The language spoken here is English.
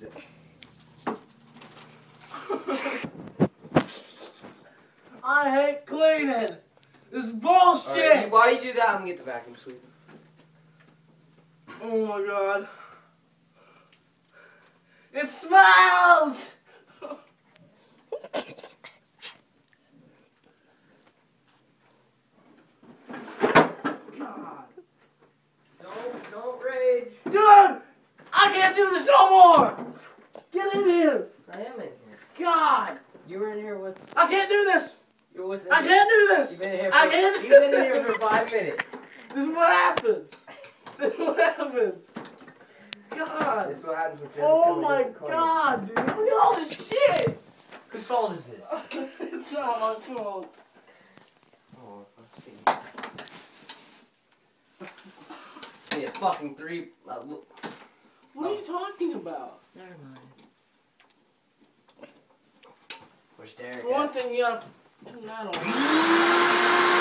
sick. I hate cleaning. This is bullshit. Right, while you do that, I'm gonna get the vacuum sweeper. Oh my god. It smells! God. Don't rage. Dude! I can't do this no more! Get in here! I am in here. God! You were in here with. I can't do this! You're with. I can't do this! You've been in here. I can't. You've been in here for 5 minutes. This is what happens! This is what happens! God! This is what happens with Jenna. Oh my god, dude! Look at all this shit! Whose fault is this? It's not my fault. Oh, let's see. Yeah, fucking 3. What are you talking about? Never mind. Where's Derek? For one thing, you gotta turn that on.